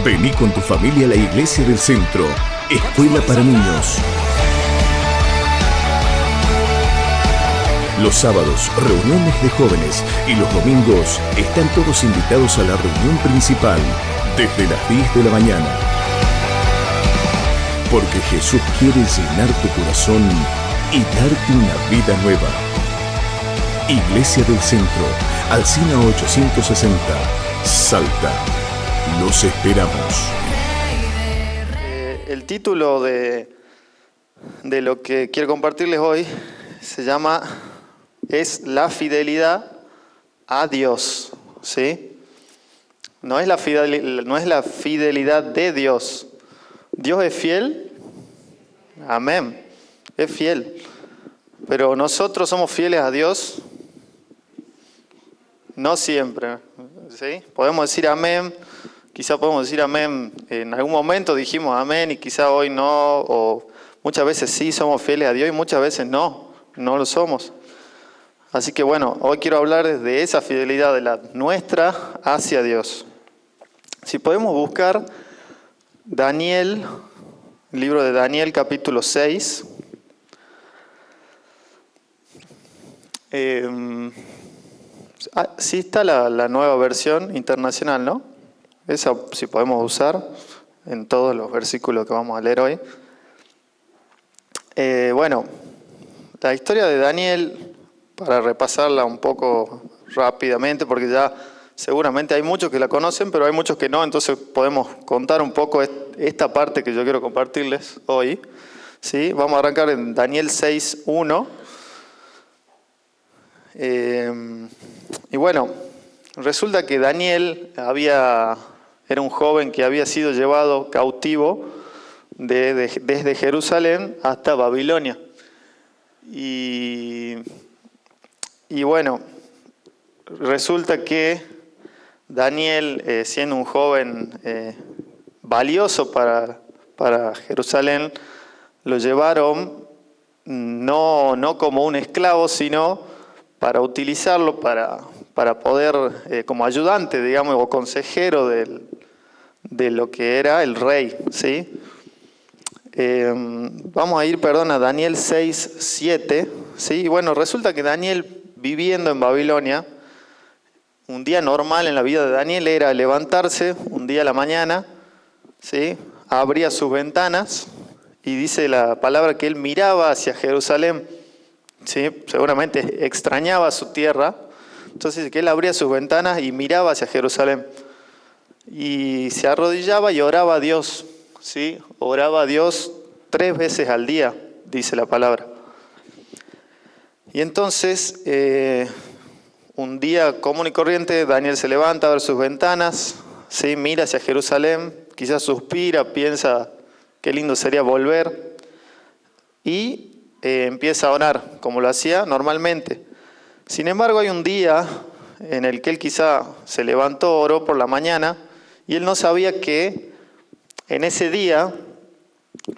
Vení con tu familia a la Iglesia del Centro, escuela para niños. Los sábados, reuniones de jóvenes y los domingos están todos invitados a la reunión principal desde las 10 de la mañana. Porque Jesús quiere llenar tu corazón y darte una vida nueva. Iglesia del Centro, Alsina 860, Salta. Los esperamos. El título de lo que quiero compartirles hoy se llama Es la fidelidad a Dios, ¿sí? No es la fidelidad de Dios. ¿Dios es fiel? Amén. Es fiel. Pero nosotros somos fieles a Dios. No siempre, ¿sí? Podemos decir amén. Quizá podemos decir amén. En algún momento dijimos amén y quizá hoy no. O muchas veces sí somos fieles a Dios y muchas veces no lo somos. Así que bueno, hoy quiero hablar de esa fidelidad de la nuestra hacia Dios. Si podemos buscar Daniel, el libro de Daniel capítulo 6. Sí está la nueva versión internacional, ¿no? Esa sí podemos usar en todos los versículos que vamos a leer hoy. Bueno, la historia de Daniel, para repasarla un poco rápidamente, porque ya seguramente hay muchos que la conocen, pero hay muchos que no, entonces podemos contar un poco esta parte que yo quiero compartirles hoy. ¿Sí? Vamos a arrancar en Daniel 6:1. Y bueno, resulta que Daniel era un joven que había sido llevado cautivo desde Jerusalén hasta Babilonia. Y bueno, resulta que Daniel, siendo un joven valioso para Jerusalén, lo llevaron no como un esclavo, sino para utilizarlo para poder, como ayudante, digamos, o consejero de lo que era el rey, ¿sí? Vamos a ir, a Daniel 6:7, ¿sí? Y bueno, resulta que Daniel, viviendo en Babilonia, un día normal en la vida de Daniel era levantarse un día a la mañana, ¿sí? Abría sus ventanas y dice la palabra que él miraba hacia Jerusalén, ¿sí? Seguramente extrañaba su tierra. Entonces que él abría sus ventanas y miraba hacia Jerusalén. Y se arrodillaba y oraba a Dios, ¿sí? Oraba a Dios 3 veces al día, dice la palabra. Y entonces, un día común y corriente, Daniel se levanta a ver sus ventanas, ¿sí? Mira hacia Jerusalén, quizás suspira, piensa qué lindo sería volver. Y empieza a orar, como lo hacía normalmente. Sin embargo, hay un día en el que él quizá se levantó, oró por la mañana, y él no sabía que en ese día,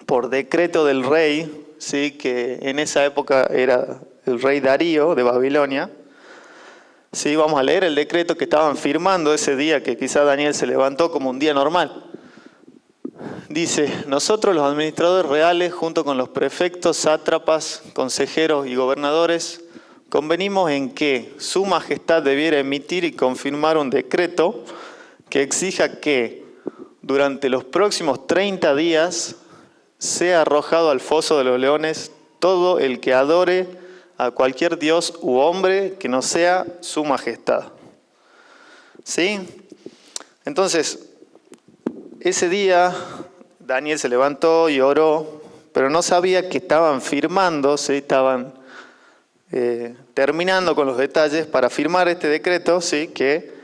por decreto del rey, ¿sí? Que en esa época era el rey Darío de Babilonia, ¿sí? Vamos a leer el decreto que estaban firmando ese día, que quizá Daniel se levantó como un día normal. Dice: nosotros los administradores reales, junto con los prefectos, sátrapas, consejeros y gobernadores, convenimos en que su majestad debiera emitir y confirmar un decreto que exija que durante los próximos 30 días sea arrojado al foso de los leones todo el que adore a cualquier dios u hombre que no sea su majestad. ¿Sí? Entonces, ese día Daniel se levantó y oró, pero no sabía que estaban firmando, ¿sí? Estaban terminando con los detalles para firmar este decreto, ¿sí? Que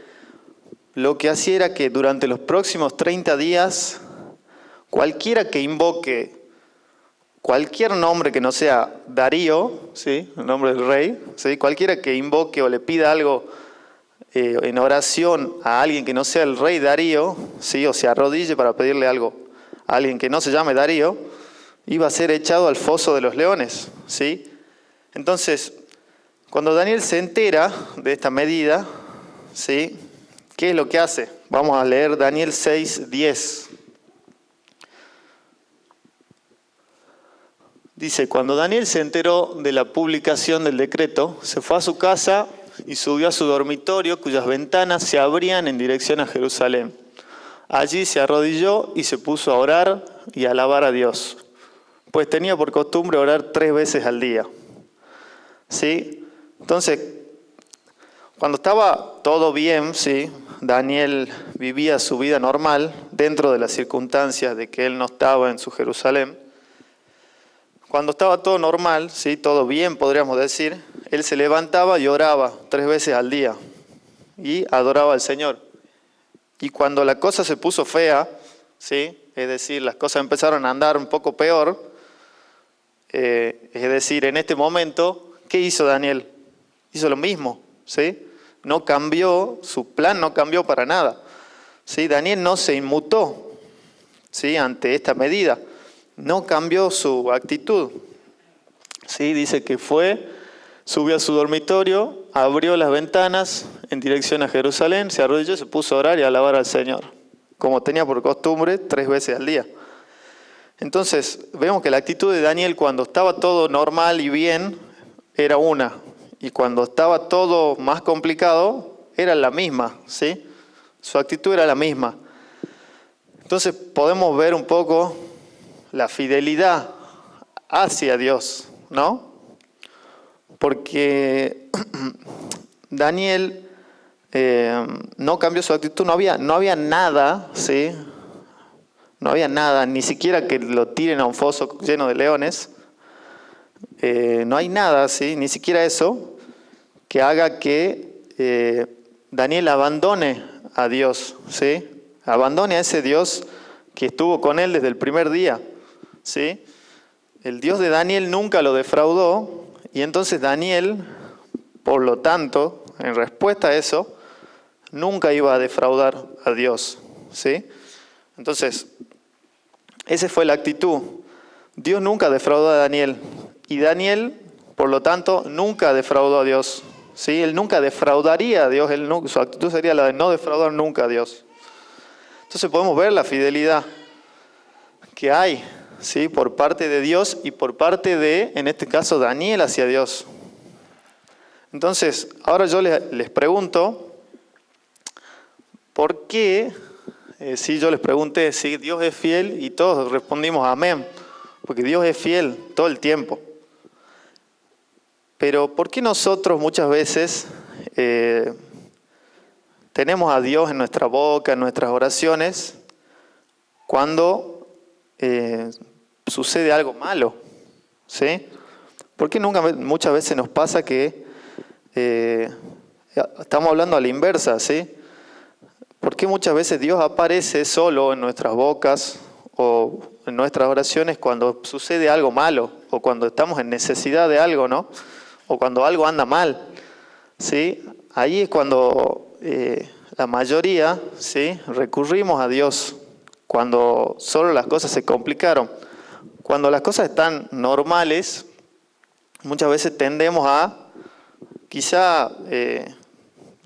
lo que hacía era que durante los próximos 30 días, cualquiera que invoque cualquier nombre que no sea Darío, ¿sí? El nombre del rey, ¿sí? Cualquiera que invoque o le pida algo en oración a alguien que no sea el rey Darío, ¿sí? O se arrodille para pedirle algo a alguien que no se llame Darío, iba a ser echado al foso de los leones, ¿sí? Entonces, cuando Daniel se entera de esta medida, ¿sí? ¿Qué es lo que hace? Vamos a leer Daniel 6:10. Dice, cuando Daniel se enteró de la publicación del decreto, se fue a su casa y subió a su dormitorio, cuyas ventanas se abrían en dirección a Jerusalén. Allí se arrodilló y se puso a orar y a alabar a Dios, pues tenía por costumbre orar 3 veces al día. ¿Sí? Entonces, cuando estaba todo bien, ¿sí?, Daniel vivía su vida normal dentro de las circunstancias de que él no estaba en su Jerusalén. Cuando estaba todo normal, ¿sí?, todo bien podríamos decir, él se levantaba y oraba 3 veces al día y adoraba al Señor. Y cuando la cosa se puso fea, ¿sí?, es decir, las cosas empezaron a andar un poco peor, es decir, en este momento, ¿qué hizo Daniel? Hizo lo mismo, ¿sí? No cambió, su plan no cambió para nada. ¿Sí? Daniel no se inmutó, ¿sí?, ante esta medida. No cambió su actitud. ¿Sí? Dice que subió a su dormitorio, abrió las ventanas en dirección a Jerusalén, se arrodilló, se puso a orar y a alabar al Señor, como tenía por costumbre 3 veces al día. Entonces, vemos que la actitud de Daniel cuando estaba todo normal y bien era una, y cuando estaba todo más complicado era la misma, ¿sí? Su actitud era la misma. Entonces podemos ver un poco la fidelidad hacia Dios, ¿no? Porque Daniel no cambió su actitud, no había nada, ¿sí? No había nada, ni siquiera que lo tiren a un foso lleno de leones. No hay nada, ¿sí?, ni siquiera eso, que haga que Daniel abandone a Dios, ¿sí? Abandone a ese Dios que estuvo con él desde el primer día, ¿sí? El Dios de Daniel nunca lo defraudó, y entonces Daniel, por lo tanto, en respuesta a eso, nunca iba a defraudar a Dios, ¿sí? Entonces, esa fue la actitud. Dios nunca defraudó a Daniel, y Daniel, por lo tanto, nunca defraudó a Dios, ¿sí? Él nunca defraudaría a Dios, su actitud sería la de no defraudar nunca a Dios. Entonces podemos ver la fidelidad que hay, ¿sí?, por parte de Dios y por parte de, en este caso, Daniel hacia Dios. Entonces, ahora yo les pregunto, ¿por qué? Si yo les pregunté si Dios es fiel y todos respondimos amén, porque Dios es fiel todo el tiempo. Pero ¿por qué nosotros muchas veces tenemos a Dios en nuestra boca, en nuestras oraciones, cuando sucede algo malo? ¿Sí? ¿Por qué muchas veces nos pasa que estamos hablando a la inversa, ¿sí? ¿Por qué muchas veces Dios aparece solo en nuestras bocas o en nuestras oraciones cuando sucede algo malo o cuando estamos en necesidad de algo, ¿no? O cuando algo anda mal, ¿sí? Ahí es cuando la mayoría, ¿sí?, recurrimos a Dios, cuando solo las cosas se complicaron. Cuando las cosas están normales, muchas veces tendemos a, quizá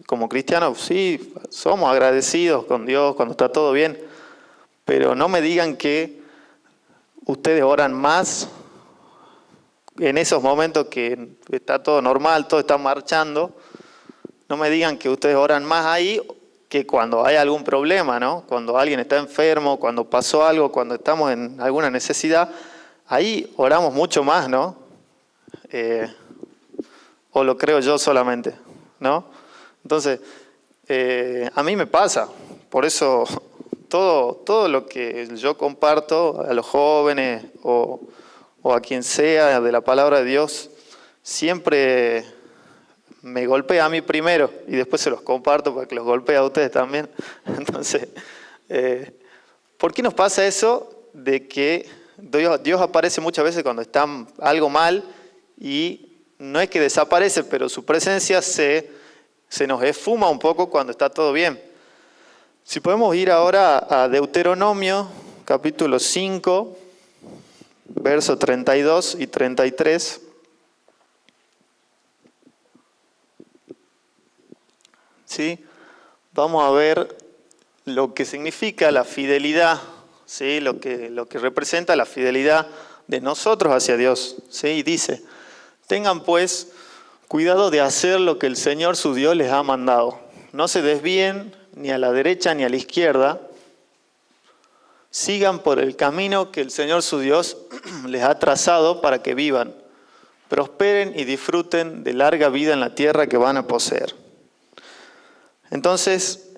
como cristianos, sí, somos agradecidos con Dios cuando está todo bien, pero no me digan que ustedes oran más en esos momentos que está todo normal, todo está marchando. No me digan que ustedes oran más ahí que cuando hay algún problema, ¿no? Cuando alguien está enfermo, cuando pasó algo, cuando estamos en alguna necesidad, ahí oramos mucho más, ¿no? O lo creo yo solamente, ¿no? Entonces, a mí me pasa, por eso todo lo que yo comparto a los jóvenes o a quien sea de la palabra de Dios, siempre me golpea a mí primero y después se los comparto para que los golpee a ustedes también. Entonces, ¿por qué nos pasa eso de que Dios aparece muchas veces cuando está algo mal y no es que desaparece, pero su presencia se nos esfuma un poco cuando está todo bien? Si podemos ir ahora a Deuteronomio, capítulo 5, versos 32 y 33. ¿Sí? vamos a ver lo que significa la fidelidad, ¿sí? Lo que representa la fidelidad de nosotros hacia Dios, ¿sí? Y dice, tengan pues cuidado de hacer lo que el Señor su Dios les ha mandado. No se desvíen ni a la derecha ni a la izquierda. Sigan por el camino que el Señor su Dios les ha trazado para que vivan, prosperen y disfruten de larga vida en la tierra que van a poseer. Entonces,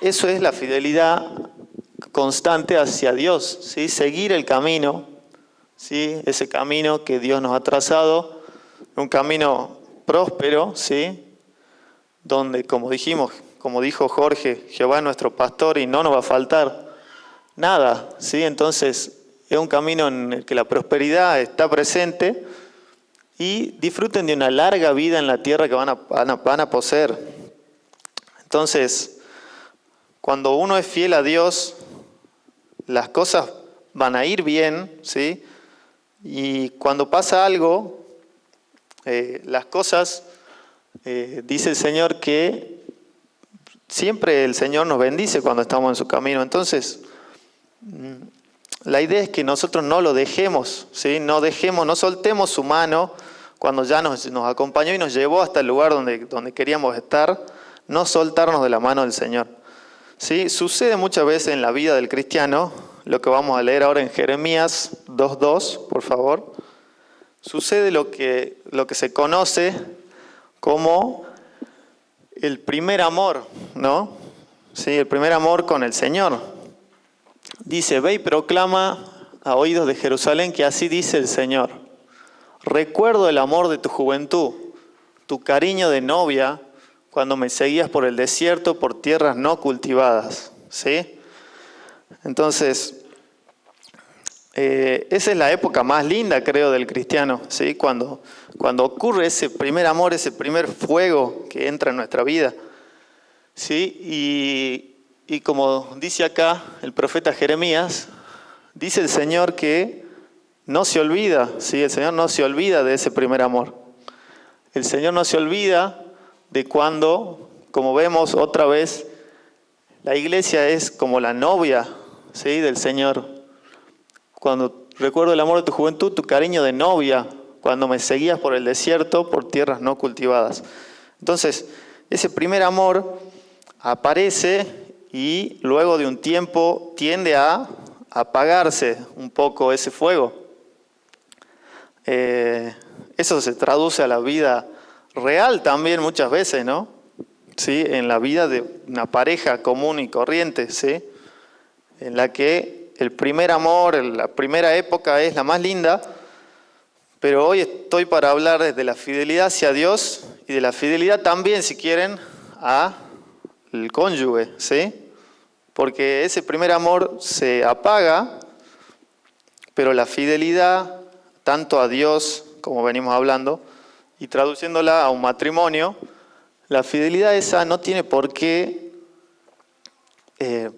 eso es la fidelidad constante hacia Dios, ¿sí? Seguir el camino, ¿sí? Ese camino que Dios nos ha trazado, un camino próspero, ¿sí? Donde, como dijo Jorge, Jehová es nuestro pastor y no nos va a faltar nada, ¿sí? Entonces, es un camino en el que la prosperidad está presente y disfruten de una larga vida en la tierra que van a poseer. Entonces, cuando uno es fiel a Dios, las cosas van a ir bien, ¿sí? Y cuando pasa algo, las cosas, dice el Señor que siempre el Señor nos bendice cuando estamos en su camino. Entonces, la idea es que nosotros no lo dejemos, ¿sí? No soltemos su mano cuando ya nos acompañó y nos llevó hasta el lugar donde queríamos estar, no soltarnos de la mano del Señor. ¿Sí? Sucede muchas veces en la vida del cristiano, lo que vamos a leer ahora en Jeremías 2:2, por favor. Sucede lo que se conoce como el primer amor, ¿no? Sí, el primer amor con el Señor. Dice, ve y proclama a oídos de Jerusalén que así dice el Señor. Recuerdo el amor de tu juventud, tu cariño de novia, cuando me seguías por el desierto, por tierras no cultivadas, ¿sí? Entonces, esa es la época más linda, creo, del cristiano, ¿sí? Cuando ocurre ese primer amor, ese primer fuego que entra en nuestra vida, ¿sí? Y como dice acá el profeta Jeremías, dice el Señor que no se olvida, ¿sí? El Señor no se olvida de ese primer amor. El Señor no se olvida de cuando, como vemos otra vez, la iglesia es como la novia, ¿sí? Del Señor. Cuando recuerdo el amor de tu juventud, tu cariño de novia, cuando me seguías por el desierto, por tierras no cultivadas. Entonces, ese primer amor aparece y luego de un tiempo tiende a apagarse un poco ese fuego. Eso se traduce a la vida real también muchas veces, ¿no? ¿Sí? En la vida de una pareja común y corriente, ¿sí? En la que el primer amor, la primera época es la más linda, pero hoy estoy para hablar de la fidelidad hacia Dios y de la fidelidad también, si quieren, al cónyuge, ¿sí? Porque ese primer amor se apaga, pero la fidelidad, tanto a Dios, como venimos hablando, y traduciéndola a un matrimonio, la fidelidad esa no tiene por qué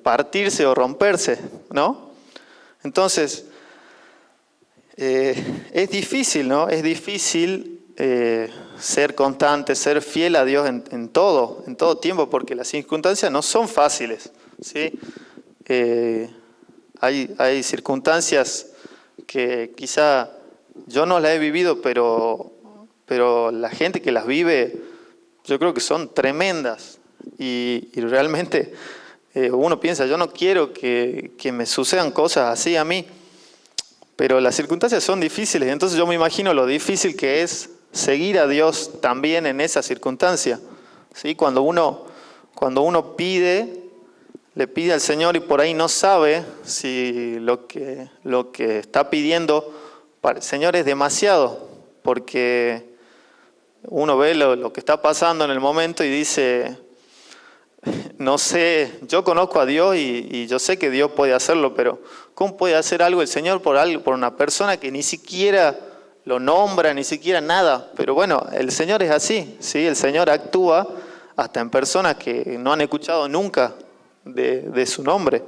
partirse o romperse, ¿no? Entonces, es difícil, ¿no? Es difícil ser constante, ser fiel a Dios en todo tiempo, porque las circunstancias no son fáciles, ¿sí? Hay circunstancias que quizá yo no las he vivido, pero la gente que las vive, yo creo que son tremendas. Y realmente uno piensa, yo no quiero que me sucedan cosas así a mí, pero las circunstancias son difíciles. Entonces yo me imagino lo difícil que es seguir a Dios también en esa circunstancia, ¿sí? Cuando uno le pide al Señor y por ahí no sabe si lo que está pidiendo para el Señor es demasiado, porque uno ve lo que está pasando en el momento y dice, no sé, yo conozco a Dios y yo sé que Dios puede hacerlo, pero ¿cómo puede hacer algo el Señor por una persona que ni siquiera lo nombra, ni siquiera nada? Pero bueno, el Señor es así, ¿sí? El Señor actúa hasta en personas que no han escuchado nunca de su nombre,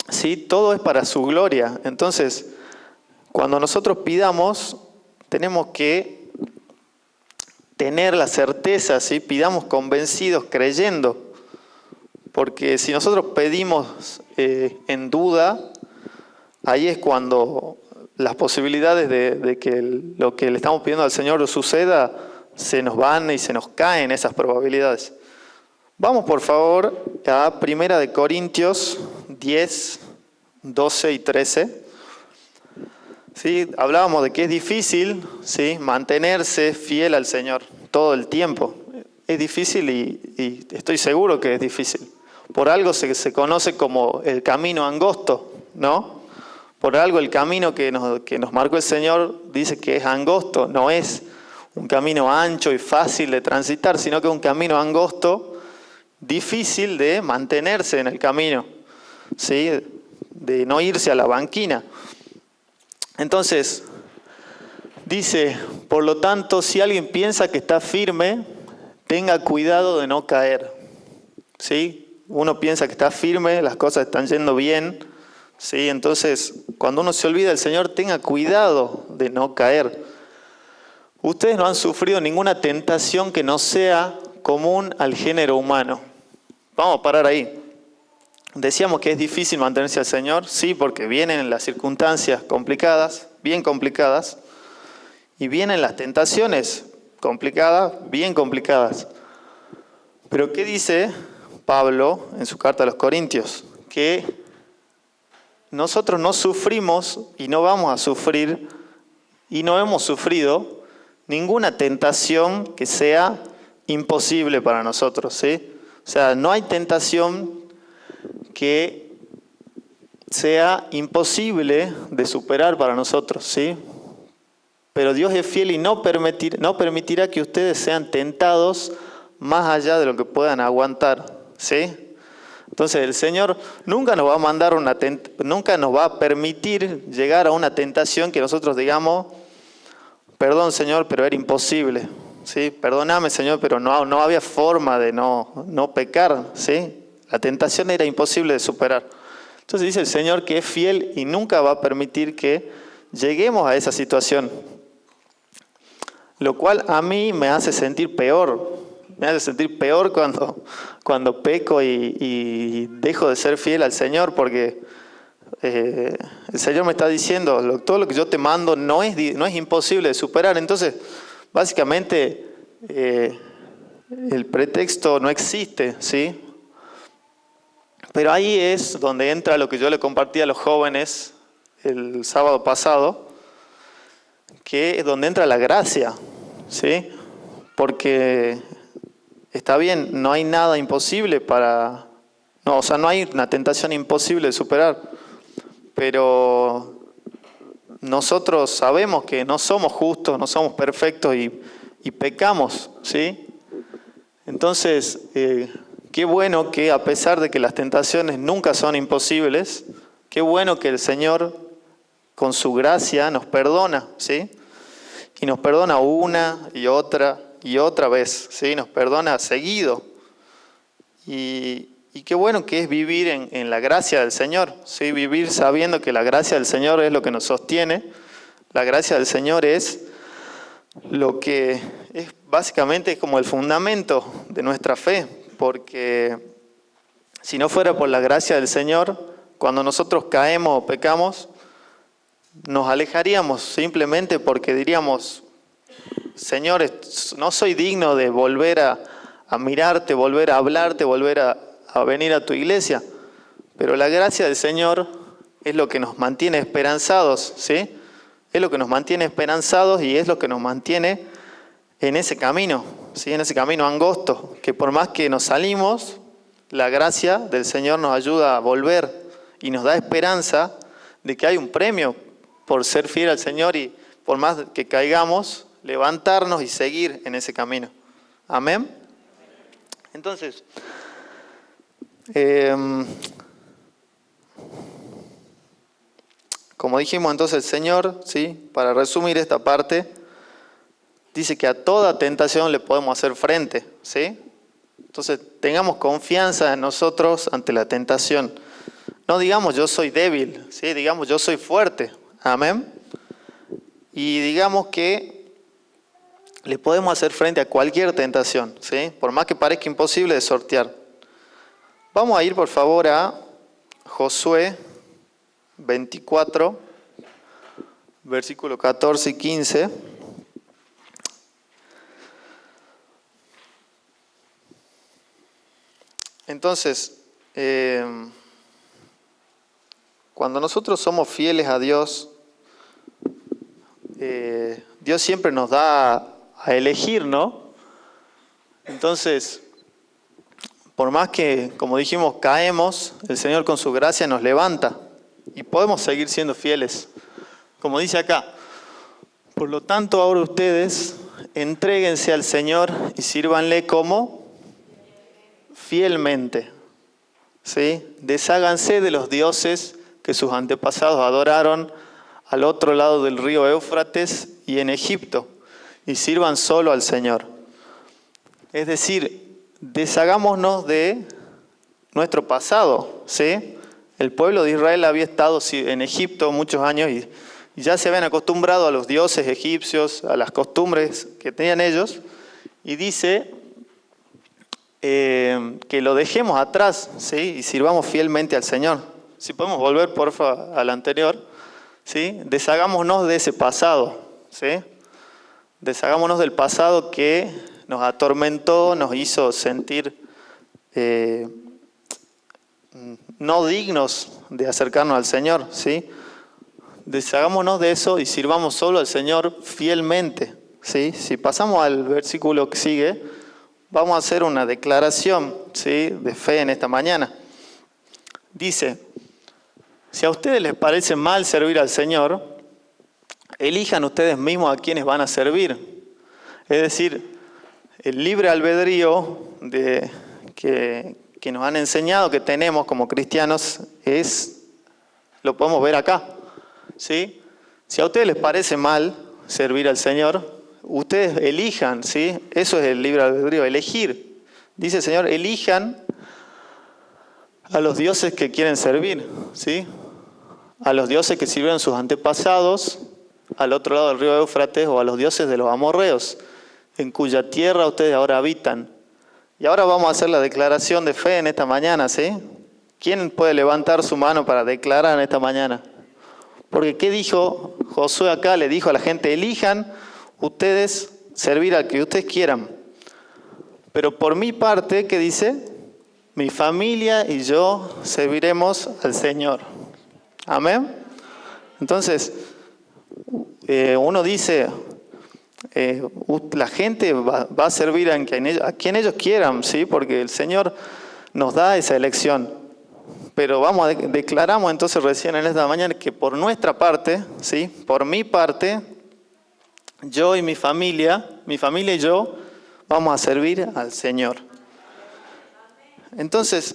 ¿sí? Todo es para su gloria. Entonces, cuando nosotros pidamos, tenemos que tener la certeza, ¿sí? Pidamos convencidos, creyendo, Porque si nosotros pedimos en duda, ahí es cuando las posibilidades de que lo que le estamos pidiendo al Señor suceda, se nos van y se nos caen esas probabilidades. Vamos por favor a 1 Corintios 10, 12 y 13. ¿Sí? Hablábamos de que es difícil, ¿sí?, mantenerse fiel al Señor todo el tiempo. Es difícil y estoy seguro que es difícil. Por algo se conoce como el camino angosto, ¿no? Por algo el camino que nos marcó el Señor dice que es angosto, no es un camino ancho y fácil de transitar, sino que es un camino angosto, difícil de mantenerse en el camino, ¿sí?, de no irse a la banquina. Entonces, dice, por lo tanto, si alguien piensa que está firme, tenga cuidado de no caer. ¿Sí? Uno piensa que está firme, las cosas están yendo bien. ¿Sí? Entonces, cuando uno se olvida del Señor, tenga cuidado de no caer. Ustedes no han sufrido ninguna tentación que no sea común al género humano. Vamos a parar ahí. Decíamos que es difícil mantenerse al Señor, sí, porque vienen las circunstancias complicadas, bien complicadas, y vienen las tentaciones complicadas, bien complicadas. Pero ¿qué dice Pablo en su carta a los Corintios? Que nosotros no sufrimos y no vamos a sufrir y no hemos sufrido ninguna tentación que sea imposible para nosotros, ¿sí? O sea, no hay tentación que sea imposible de superar para nosotros, ¿sí? Pero Dios es fiel y no permitirá que ustedes sean tentados más allá de lo que puedan aguantar, ¿sí? Entonces el Señor nunca nos va a mandar nunca nos va a permitir llegar a una tentación que nosotros digamos, perdón Señor, pero era imposible, ¿sí? Perdóname Señor, pero no había forma de no pecar, ¿sí? La tentación era imposible de superar. Entonces dice el Señor que es fiel y nunca va a permitir que lleguemos a esa situación. Lo cual a mí me hace sentir peor. Me hace sentir peor cuando peco y dejo de ser fiel al Señor, porque el Señor me está diciendo, todo lo que yo te mando no es imposible de superar. Entonces, básicamente, el pretexto no existe, ¿sí? Pero ahí es donde entra lo que yo le compartí a los jóvenes el sábado pasado, que es donde entra la gracia, ¿sí? Porque está bien, no hay nada imposible no hay una tentación imposible de superar, pero nosotros sabemos que no somos justos, no somos perfectos y pecamos, ¿sí? Entonces, qué bueno que a pesar de que las tentaciones nunca son imposibles, qué bueno que el Señor con su gracia nos perdona, ¿sí? Y nos perdona una y otra vez, ¿sí? Nos perdona seguido. Y qué bueno que es vivir en la gracia del Señor, ¿sí? Vivir sabiendo que la gracia del Señor es lo que nos sostiene. La gracia del Señor es lo que es básicamente como el fundamento de nuestra fe. Porque si no fuera por la gracia del Señor, cuando nosotros caemos o pecamos, nos alejaríamos simplemente porque diríamos, Señor, no soy digno de volver a mirarte, volver a hablarte, volver a venir a tu iglesia. Pero la gracia del Señor es lo que nos mantiene esperanzados, ¿sí? Es lo que nos mantiene esperanzados y es lo que nos mantiene en ese camino, ¿sí? En ese camino angosto, que por más que nos salimos, la gracia del Señor nos ayuda a volver y nos da esperanza de que hay un premio por ser fiel al Señor y por más que caigamos, levantarnos y seguir en ese camino. Amén. Entonces, como dijimos entonces el Señor, ¿sí? Para resumir esta parte, dice que a toda tentación le podemos hacer frente, ¿sí? Entonces, tengamos confianza en nosotros ante la tentación. No digamos yo soy débil, ¿sí? Digamos yo soy fuerte. Amén. Y digamos que le podemos hacer frente a cualquier tentación, ¿sí? Por más que parezca imposible de sortear. Vamos a ir por favor a Josué 24, versículo 14 y 15. Entonces, cuando nosotros somos fieles a Dios, Dios siempre nos da a elegir, ¿no? Entonces, por más que, como dijimos, caemos, el Señor con su gracia nos levanta y podemos seguir siendo fieles. Como dice acá, por lo tanto ahora ustedes entréguense al Señor y sírvanle como fielmente, ¿sí? Desháganse de los dioses que sus antepasados adoraron al otro lado del río Éufrates y en Egipto, y sirvan solo al Señor. Es decir, deshagámonos de nuestro pasado, ¿sí? El pueblo de Israel había estado en Egipto muchos años y ya se habían acostumbrado a los dioses egipcios, a las costumbres que tenían ellos, y dice que lo dejemos atrás, ¿sí? Y sirvamos fielmente al Señor. Si podemos volver, porfa, al anterior, ¿sí? Deshagámonos de ese pasado, ¿sí? Deshagámonos del pasado que nos atormentó, nos hizo sentir no dignos de acercarnos al Señor, ¿sí? Deshagámonos de eso y sirvamos solo al Señor fielmente, ¿sí? Si pasamos al versículo que sigue, vamos a hacer una declaración, ¿sí? De fe en esta mañana. Dice: si a ustedes les parece mal servir al Señor, elijan ustedes mismos a quienes van a servir. Es decir, el libre albedrío que nos han enseñado que tenemos como cristianos lo podemos ver acá, ¿sí? Si a ustedes les parece mal servir al Señor, ustedes elijan, ¿sí? Eso es el libre albedrío, elegir. Dice el Señor, elijan a los dioses que quieren servir, ¿sí? A los dioses que sirvieron sus antepasados al otro lado del río Éufrates, o a los dioses de los amorreos, en cuya tierra ustedes ahora habitan. Y ahora vamos a hacer la declaración de fe en esta mañana, ¿sí? ¿Quién puede levantar su mano para declarar en esta mañana? Porque ¿qué dijo Josué acá? Le dijo a la gente, elijan ustedes servir al que ustedes quieran. Pero por mi parte, ¿qué dice? Mi familia y yo serviremos al Señor. Amén. Entonces, uno dice, la gente va a servir a quien ellos quieran, ¿sí? Porque el Señor nos da esa elección. Pero declaramos entonces recién en esta mañana que por nuestra parte, ¿sí? Por mi parte, yo y mi familia y yo vamos a servir al Señor. Entonces,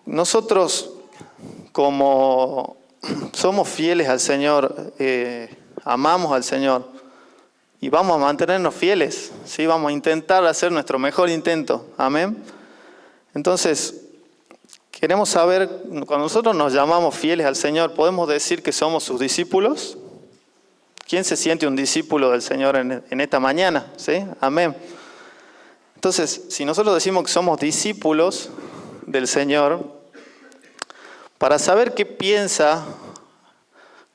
nosotros como somos fieles al Señor, amamos al Señor y vamos a mantenernos fieles, ¿sí? Vamos a intentar hacer nuestro mejor intento. Amén. Entonces, queremos saber, cuando nosotros nos llamamos fieles al Señor, ¿podemos decir que somos sus discípulos? ¿Quién se siente un discípulo del Señor en esta mañana? ¿Sí? Amén. Entonces, si nosotros decimos que somos discípulos del Señor, para saber qué piensa,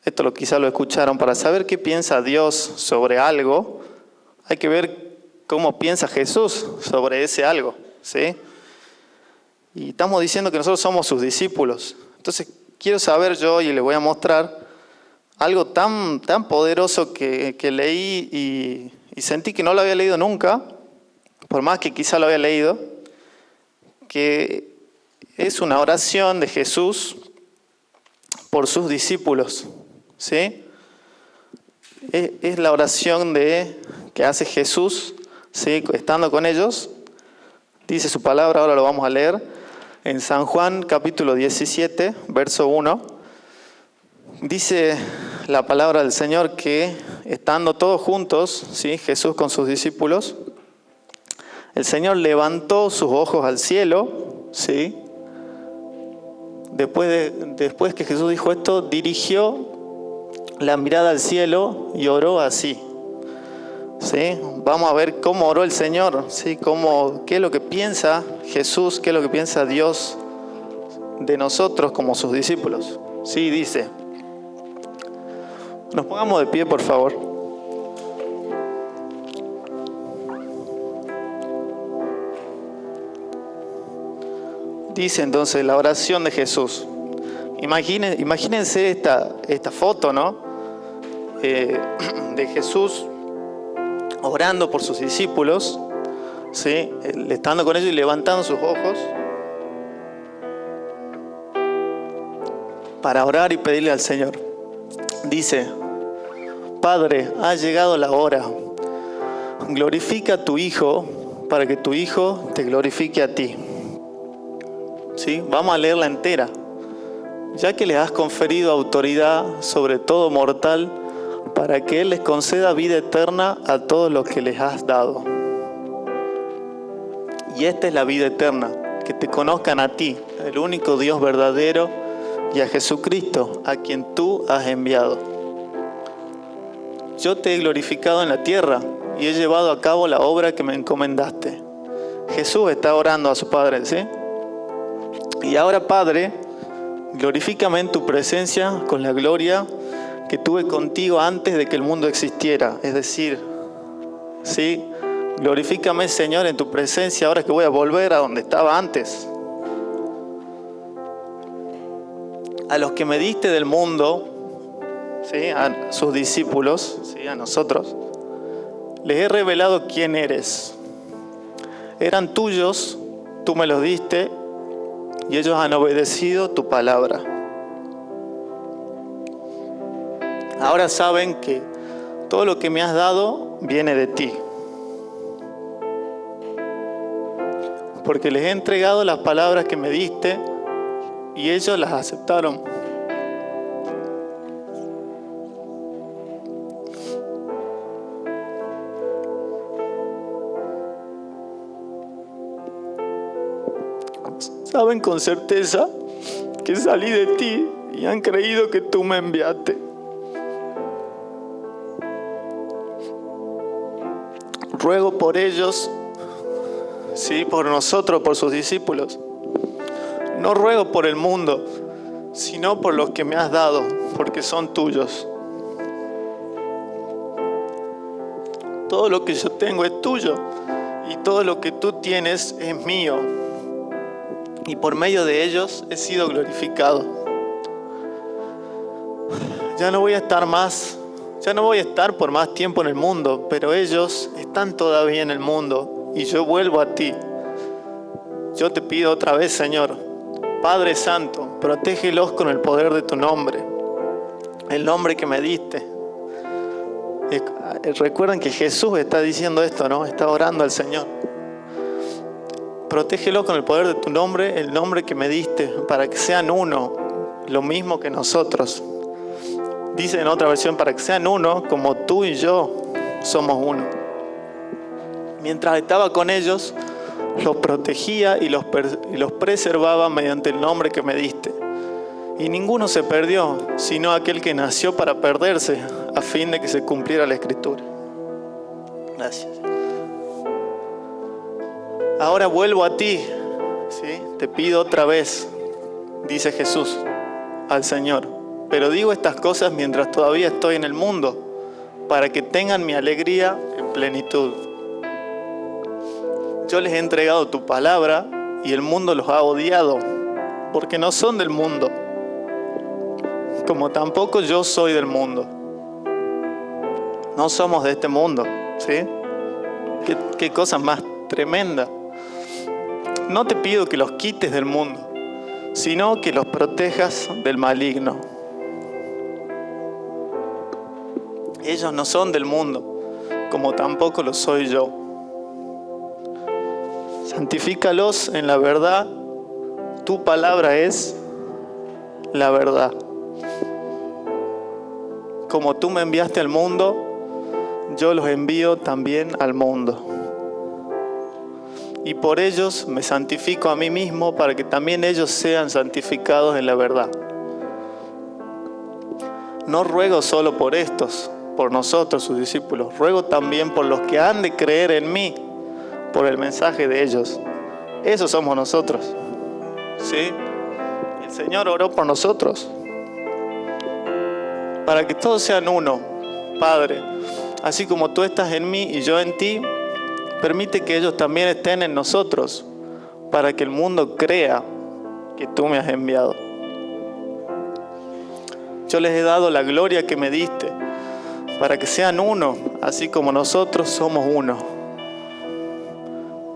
esto quizá lo escucharon, para saber qué piensa Dios sobre algo, hay que ver cómo piensa Jesús sobre ese algo, ¿sí? Y estamos diciendo que nosotros somos sus discípulos. Entonces, quiero saber yo, y les voy a mostrar algo tan poderoso que leí y sentí que no lo había leído nunca, por más que quizá lo había leído, que es una oración de Jesús por sus discípulos, ¿sí? Es la oración que hace Jesús, ¿sí? Estando con ellos. Dice su palabra, ahora lo vamos a leer, en San Juan capítulo 17, verso 1. Dice la palabra del Señor que estando todos juntos, ¿sí? Jesús con sus discípulos, el Señor levantó sus ojos al cielo, ¿sí? Después que Jesús dijo esto, dirigió la mirada al cielo y oró así: ¿sí? Vamos a ver cómo oró el Señor, ¿sí? Qué es lo que piensa Jesús, qué es lo que piensa Dios de nosotros como sus discípulos. Sí, dice. Nos pongamos de pie, por favor. Dice entonces la oración de Jesús. Imagínense esta foto, ¿no? De Jesús orando por sus discípulos, ¿sí? Estando con ellos y levantando sus ojos para orar y pedirle al Señor. Dice: Padre, ha llegado la hora. Glorifica a tu Hijo para que tu Hijo te glorifique a ti. ¿Sí? Vamos a leerla entera. Ya que les has conferido autoridad sobre todo mortal, para que Él les conceda vida eterna a todos los que les has dado. Y esta es la vida eterna, que te conozcan a ti, el único Dios verdadero, y a Jesucristo, a quien tú has enviado. Yo te he glorificado en la tierra y he llevado a cabo la obra que me encomendaste. Jesús está orando a su Padre, ¿sí? Y ahora, Padre, glorifícame en tu presencia con la gloria que tuve contigo antes de que el mundo existiera. Es decir, ¿sí? Glorifícame, Señor, en tu presencia ahora que voy a volver a donde estaba antes. A los que me diste del mundo, ¿sí? A sus discípulos, ¿sí? A nosotros, les he revelado quién eres. Eran tuyos, tú me los diste, y ellos han obedecido tu palabra. Ahora saben que todo lo que me has dado viene de ti. Porque les he entregado las palabras que me diste y ellos las aceptaron. Saben con certeza que salí de ti y han creído que tú me enviaste. Ruego por ellos, sí, por nosotros, por sus discípulos. No ruego por el mundo, sino por los que me has dado, porque son tuyos. Todo lo que yo tengo es tuyo y todo lo que tú tienes es mío. Y por medio de ellos he sido glorificado. Ya no voy a estar por más tiempo en el mundo, pero ellos están todavía en el mundo y yo vuelvo a ti. Yo te pido otra vez, Señor, Padre Santo, protégelos con el poder de tu nombre, el nombre que me diste. Recuerden que Jesús está diciendo esto, ¿no? Está orando al Señor. Protégelos con el poder de tu nombre, el nombre que me diste, para que sean uno, lo mismo que nosotros. Dice en otra versión, para que sean uno, como tú y yo somos uno. Mientras estaba con ellos, los protegía y los preservaba mediante el nombre que me diste. Y ninguno se perdió, sino aquel que nació para perderse, a fin de que se cumpliera la Escritura. Gracias. Ahora vuelvo a ti, ¿sí? Te pido otra vez, dice Jesús al Señor. Pero digo estas cosas mientras todavía estoy en el mundo, para que tengan mi alegría en plenitud. Yo les he entregado tu palabra y el mundo los ha odiado, porque no son del mundo, como tampoco yo soy del mundo. No somos de este mundo, ¿sí? Qué cosa más tremenda. No te pido que los quites del mundo, sino que los protejas del maligno. Ellos no son del mundo, como tampoco lo soy yo. Santifícalos en la verdad. Tu palabra es la verdad. Como tú me enviaste al mundo, yo los envío también al mundo. Y por ellos me santifico a mí mismo, para que también ellos sean santificados en la verdad. No ruego solo por estos, por nosotros, sus discípulos, ruego también por los que han de creer en mí, por el mensaje de ellos. Esos somos nosotros, ¿sí? El Señor oró por nosotros, para que todos sean uno. Padre, así como tú estás en mí y yo en ti, permite que ellos también estén en nosotros, para que el mundo crea que tú me has enviado. Yo les he dado la gloria que me diste, para que sean uno, así como nosotros somos uno.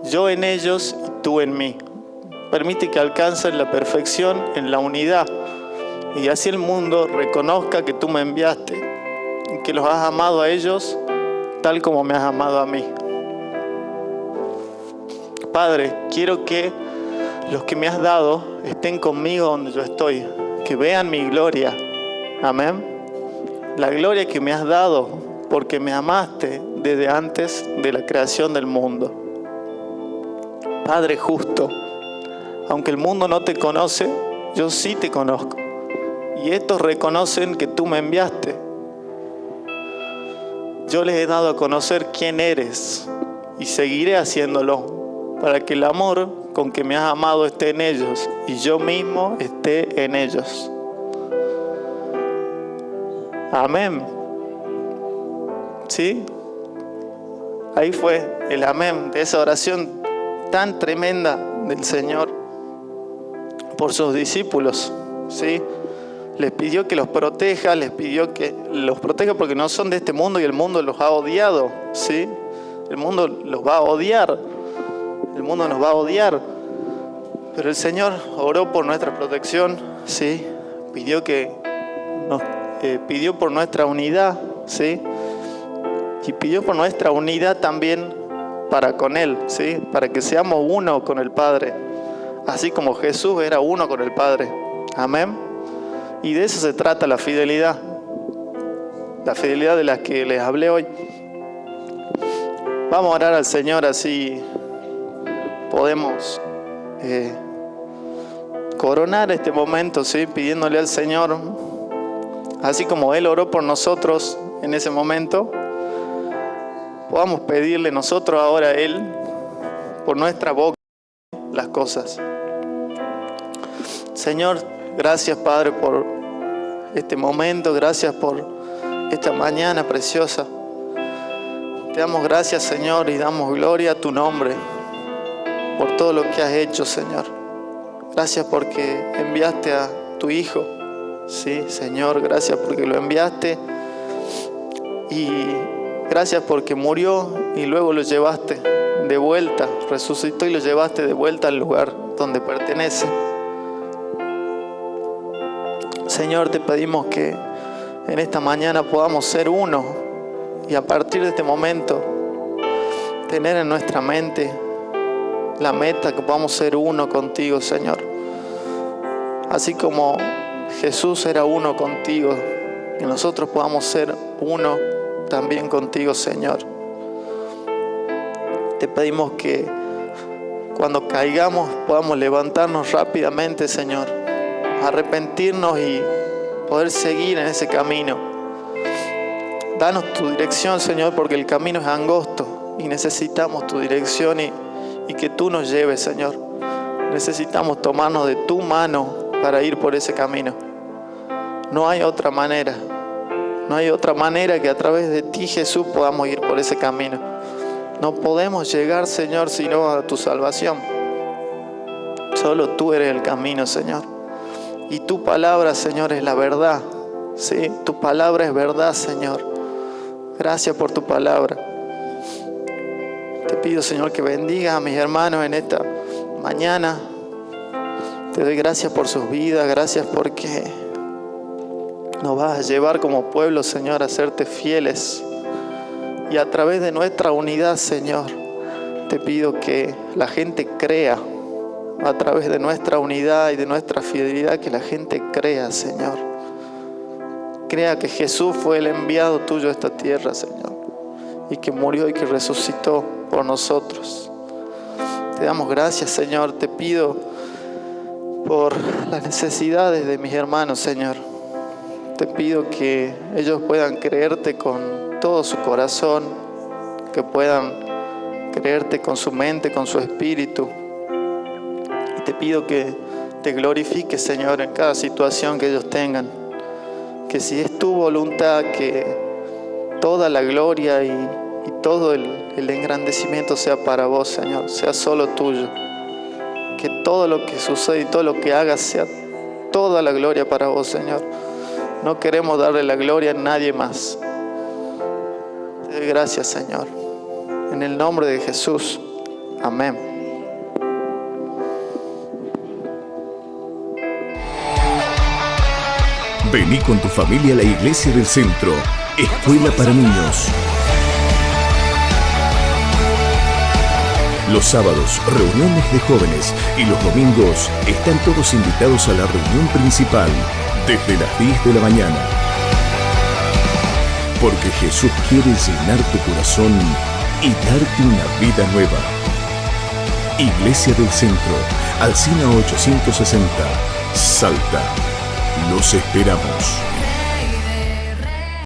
Yo en ellos y tú en mí. Permite que alcancen la perfección en la unidad, y así el mundo reconozca que tú me enviaste, y que los has amado a ellos tal como me has amado a mí. Padre, quiero que los que me has dado estén conmigo donde yo estoy, que vean mi gloria. Amén. La gloria que me has dado porque me amaste desde antes de la creación del mundo. Padre justo, aunque el mundo no te conoce, yo sí te conozco. Y estos reconocen que tú me enviaste. Yo les he dado a conocer quién eres y seguiré haciéndolo, para que el amor con que me has amado esté en ellos y yo mismo esté en ellos. Amén. ¿Sí? Ahí fue el amén de esa oración tan tremenda del Señor por sus discípulos. ¿Sí? Les pidió que los proteja, les pidió que los proteja porque no son de este mundo y el mundo los ha odiado. ¿Sí? El mundo los va a odiar. El mundo nos va a odiar. Pero el Señor oró por nuestra protección. ¿Sí? Pidió por nuestra unidad, ¿sí? Y pidió por nuestra unidad también para con Él, ¿sí? Para que seamos uno con el Padre, así como Jesús era uno con el Padre. Amén. Y de eso se trata la fidelidad de la que les hablé hoy. Vamos a orar al Señor, así podemos coronar este momento, ¿sí? Pidiéndole al Señor, así como Él oró por nosotros en ese momento, podamos pedirle nosotros ahora a Él, por nuestra boca, las cosas. Señor, gracias Padre por este momento, gracias por esta mañana preciosa. Te damos gracias, Señor, y damos gloria a tu nombre por todo lo que has hecho, Señor. Gracias porque enviaste a tu Hijo. Sí, Señor, gracias porque lo enviaste y gracias porque murió y luego lo llevaste de vuelta, resucitó y lo llevaste de vuelta al lugar donde pertenece. Señor, te pedimos que en esta mañana podamos ser uno y a partir de este momento tener en nuestra mente la meta que podamos ser uno contigo, Señor. Así como Jesús era uno contigo, que nosotros podamos ser uno también contigo, Señor. Te pedimos que cuando caigamos podamos levantarnos rápidamente, Señor, arrepentirnos y poder seguir en ese camino. Danos tu dirección, Señor, porque el camino es angosto y necesitamos tu dirección y que tú nos lleves, Señor. Necesitamos tomarnos de tu mano para ir por ese camino. No hay otra manera. No hay otra manera que a través de ti, Jesús, podamos ir por ese camino. No podemos llegar, Señor, sino a tu salvación. Solo tú eres el camino, Señor. Y tu palabra, Señor, es la verdad. Sí, tu palabra es verdad, Señor. Gracias por tu palabra. Te pido, Señor, que bendiga a mis hermanos en esta mañana. Te doy gracias por sus vidas, gracias porque nos vas a llevar como pueblo, Señor, a serte fieles. Y a través de nuestra unidad, Señor, te pido que la gente crea. A través de nuestra unidad y de nuestra fidelidad, que la gente crea, Señor. Crea que Jesús fue el enviado tuyo a esta tierra, Señor. Y que murió y que resucitó por nosotros. Te damos gracias, Señor. Te pido por las necesidades de mis hermanos, Señor. te pido que ellos puedan creerte con todo su corazón, que puedan creerte con su mente, con su espíritu. Y te pido que te glorifiques, Señor, en cada situación que ellos tengan. Que si es tu voluntad, que toda la gloria y todo el engrandecimiento sea para vos, Señor, sea solo tuyo. Que todo lo que sucede y todo lo que hagas sea toda la gloria para vos, Señor. No queremos darle la gloria a nadie más. Te doy gracias, Señor. En el nombre de Jesús. Amén. Vení con tu familia a la Iglesia del Centro, Escuela para Niños. Los sábados, reuniones de jóvenes, y los domingos están todos invitados a la reunión principal desde las 10 de la mañana. Porque Jesús quiere llenar tu corazón y darte una vida nueva. Iglesia del Centro, Alsina 860, Salta. Los esperamos.